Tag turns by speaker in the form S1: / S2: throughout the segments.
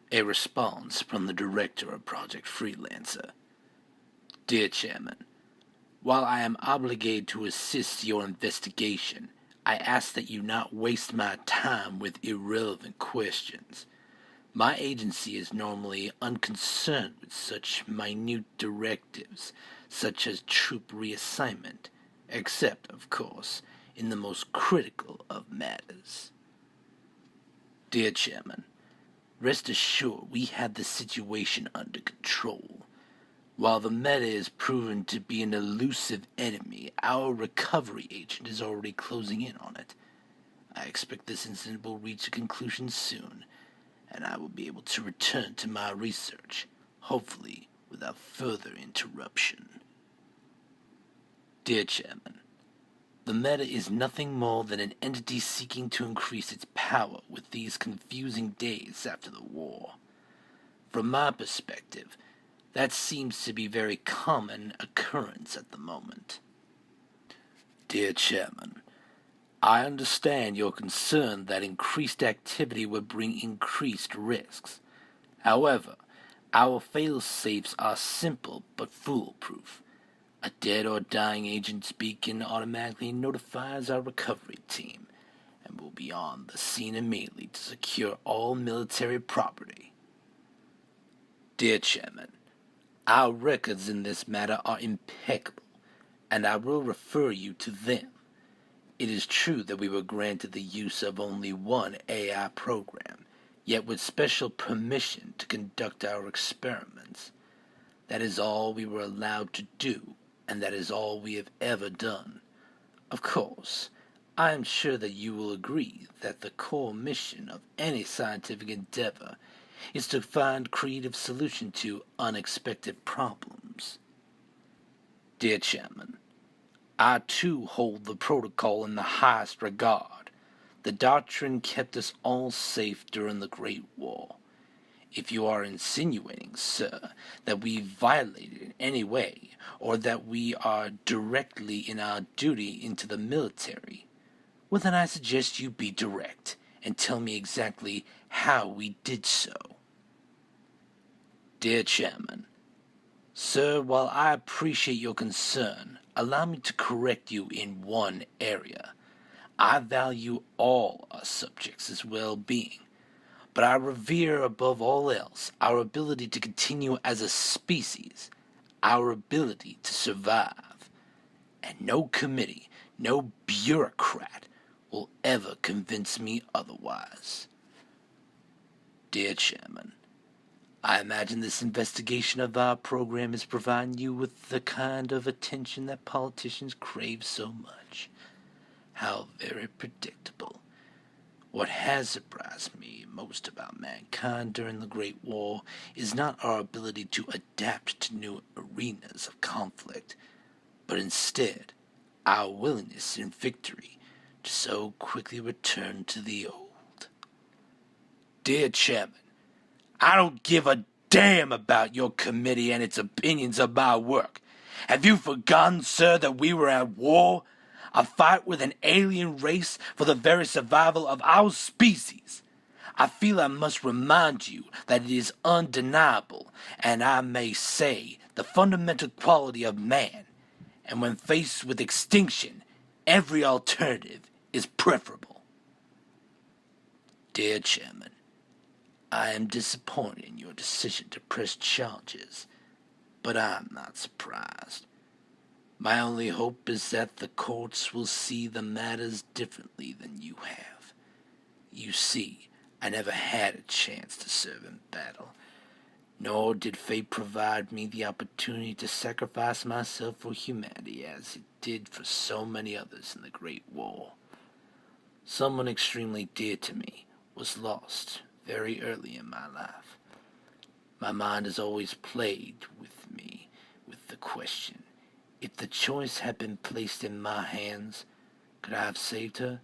S1: A response from the director of Project Freelancer. Dear Chairman, while I am obligated to assist your investigation, I ask that you not waste my time with irrelevant questions. My agency is normally unconcerned with such minute directives, such as troop reassignment, except, of course, in the most critical of matters. Dear Chairman, rest assured we have the situation under control. While the meta is proven to be an elusive enemy, our recovery agent is already closing in on it. I expect this incident will reach a conclusion soon, and I will be able to return to my research, hopefully without further interruption. Dear Chairman, the meta is nothing more than an entity seeking to increase its power with these confusing days after the war. From my perspective, that seems to be a very common occurrence at the moment. Dear Chairman, I understand your concern that increased activity would bring increased risks. However, our fail-safes are simple but foolproof. A dead or dying agent's beacon automatically notifies our recovery team and will be on the scene immediately to secure all military property. Dear Chairman, our records in this matter are impeccable, and I will refer you to them. It is true that we were granted the use of only one AI program, yet with special permission to conduct our experiments. That is all we were allowed to do, and that is all we have ever done. Of course, I am sure that you will agree that the core mission of any scientific endeavor is to find creative solutions to unexpected problems. Dear Chairman, I too hold the protocol in the highest regard. The doctrine kept us all safe during the Great War. If you are insinuating, sir, that we violated in any way, or that we are directly in our duty into the military, well then I suggest you be direct and tell me exactly how we did so. Dear Chairman, sir, while I appreciate your concern, allow me to correct you in one area. I value all our subjects' well-being, but I revere above all else our ability to continue as a species, our ability to survive. And no committee, no bureaucrat will ever convince me otherwise. Dear Chairman, I imagine this investigation of our program is providing you with the kind of attention that politicians crave so much. How very predictable. What has surprised me most about mankind during the Great War is not our ability to adapt to new arenas of conflict, but instead our willingness in victory to so quickly return to the old. Dear Chairman, I don't give a damn about your committee and its opinions of my work. Have you forgotten, sir, that we were at war? A fight with an alien race for the very survival of our species. I feel I must remind you that it is undeniable, and I may say, the fundamental quality of man. And when faced with extinction, every alternative is preferable. Dear Chairman, I am disappointed in your decision to press charges, but I am not surprised. My only hope is that the courts will see the matters differently than you have. You see, I never had a chance to serve in battle, nor did fate provide me the opportunity to sacrifice myself for humanity as it did for so many others in the Great War. Someone extremely dear to me was lost very early in my life. My mind has always played with me with the question, if the choice had been placed in my hands, could I have saved her?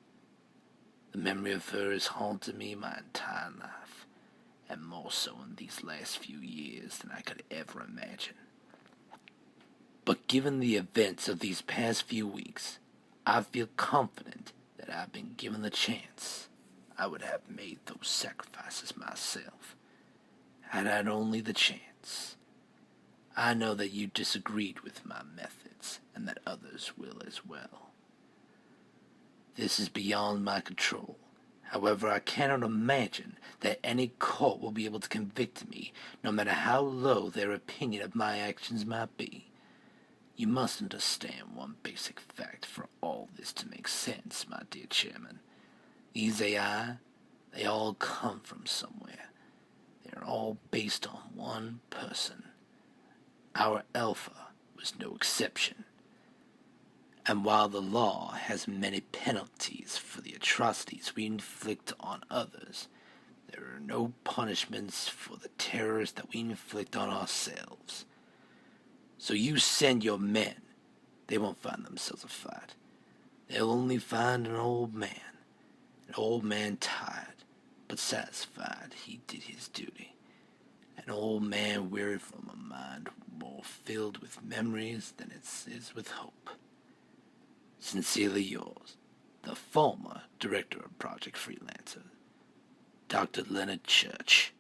S1: The memory of her has haunted me my entire life, and more so in these last few years than I could ever imagine. But given the events of these past few weeks, I feel confident that I've been given the chance. I would have made those sacrifices myself. had I only the chance. I know that you disagreed with my methods, and that others will as well. This is beyond my control. However, I cannot imagine that any court will be able to convict me, no matter how low their opinion of my actions might be. You must understand one basic fact for all this to make sense, my dear Chairman. These AI, they all come from somewhere. They're all based on one person. Our Alpha was no exception. And while the law has many penalties for the atrocities we inflict on others, there are no punishments for the terrors that we inflict on ourselves. So you send your men. They won't find themselves a fight. They'll only find an old man tired, but satisfied he did his duty. An old man weary from a mind more filled with memories than it is with hope. Sincerely yours, the former director of Project Freelancer, Dr. Leonard Church.